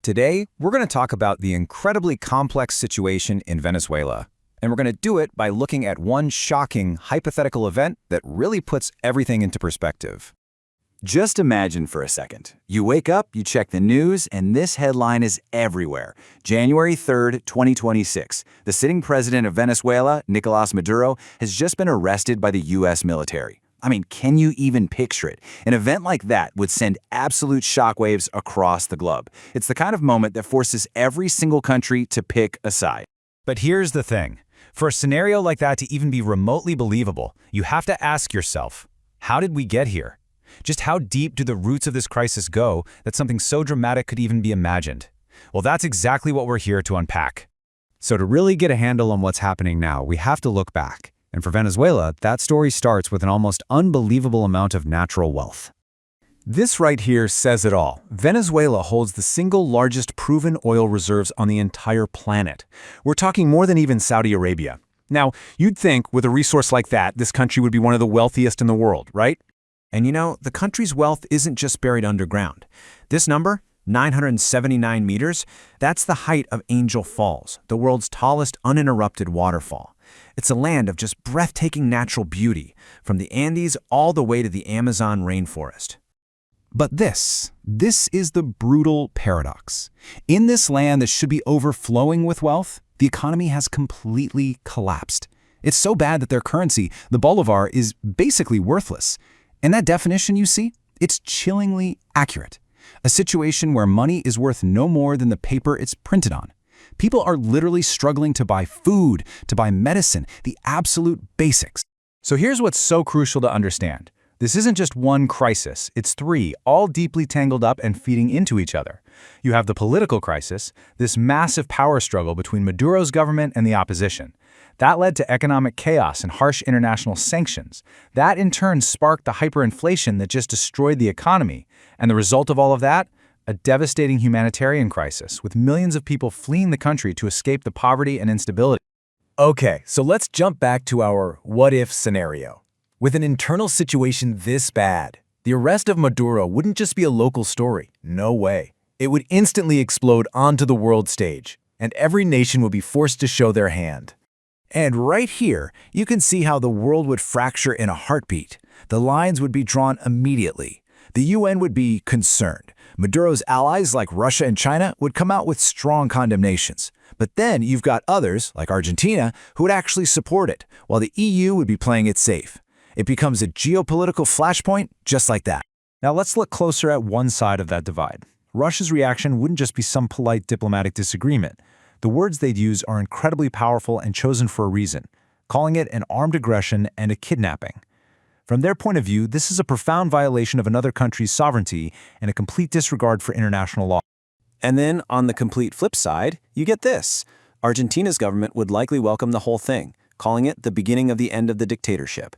Today, we're going to talk about the incredibly complex situation in Venezuela. And we're going to do it by looking at one shocking, hypothetical event that really puts everything into perspective. Just imagine for a second. You wake up, you check the news, and this headline is everywhere. January 3rd, 2026. The sitting president of Venezuela, Nicolás Maduro, has just been arrested by the U.S. military. I mean, can you even picture it? An event like that would send absolute shockwaves across the globe. It's the kind of moment that forces every single country to pick a side. But here's the thing. For a scenario like that to even be remotely believable, you have to ask yourself, how did we get here? Just how deep do the roots of this crisis go that something so dramatic could even be imagined? Well, that's exactly what we're here to unpack. So to really get a handle on what's happening now, we have to look back. And for Venezuela, that story starts with an almost unbelievable amount of natural wealth. This right here says it all. Venezuela holds the single largest proven oil reserves on the entire planet. We're talking more than even Saudi Arabia. Now, you'd think with a resource like that, this country would be one of the wealthiest in the world, right? And you know, the country's wealth isn't just buried underground. This number, 979 meters, that's the height of Angel Falls, the world's tallest uninterrupted waterfall. It's a land of just breathtaking natural beauty, from the Andes all the way to the Amazon rainforest. But this is the brutal paradox. In this land that should be overflowing with wealth, the economy has completely collapsed. It's so bad that their currency, the bolivar, is basically worthless. And that definition you see, it's chillingly accurate. A situation where money is worth no more than the paper it's printed on. People are literally struggling to buy food, to buy medicine, the absolute basics. So here's what's so crucial to understand. This isn't just one crisis, it's three, all deeply tangled up and feeding into each other. You have the political crisis, this massive power struggle between Maduro's government and the opposition. That led to economic chaos and harsh international sanctions. That in turn sparked the hyperinflation that just destroyed the economy. And the result of all of that? A devastating humanitarian crisis, with millions of people fleeing the country to escape the poverty and instability. Okay, so let's jump back to our what-if scenario. With an internal situation this bad, the arrest of Maduro wouldn't just be a local story. No way. It would instantly explode onto the world stage, and every nation would be forced to show their hand. And right here, you can see how the world would fracture in a heartbeat. The lines would be drawn immediately. The UN would be concerned. Maduro's allies like Russia and China would come out with strong condemnations. But then you've got others, like Argentina, who would actually support it, while the EU would be playing it safe. It becomes a geopolitical flashpoint just like that. Now let's look closer at one side of that divide. Russia's reaction wouldn't just be some polite diplomatic disagreement. The words they'd use are incredibly powerful and chosen for a reason, calling it an armed aggression and a kidnapping. From their point of view, this is a profound violation of another country's sovereignty and a complete disregard for international law. And then, on the complete flip side, you get this. Argentina's government would likely welcome the whole thing, calling it the beginning of the end of the dictatorship.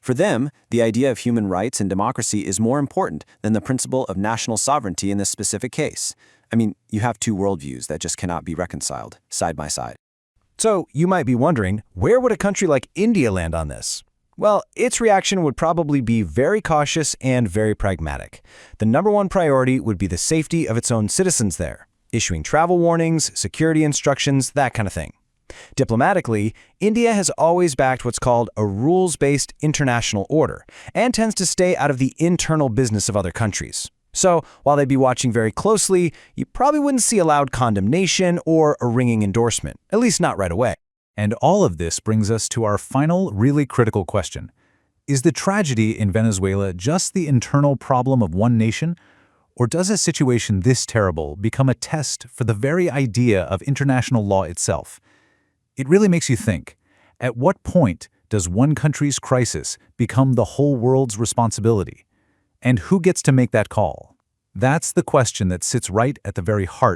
For them, the idea of human rights and democracy is more important than the principle of national sovereignty in this specific case. I mean, you have two worldviews that just cannot be reconciled, side by side. So you might be wondering, where would a country like India land on this? Well, its reaction would probably be very cautious and very pragmatic. The number one priority would be the safety of its own citizens there, issuing travel warnings, security instructions, that kind of thing. Diplomatically, India has always backed what's called a rules-based international order and tends to stay out of the internal business of other countries. So, while they'd be watching very closely, you probably wouldn't see a loud condemnation or a ringing endorsement, at least not right away. And all of this brings us to our final, really critical question. Is the tragedy in Venezuela just the internal problem of one nation? Or does a situation this terrible become a test for the very idea of international law itself? It really makes you think. At what point does one country's crisis become the whole world's responsibility? And who gets to make that call? That's the question that sits right at the very heart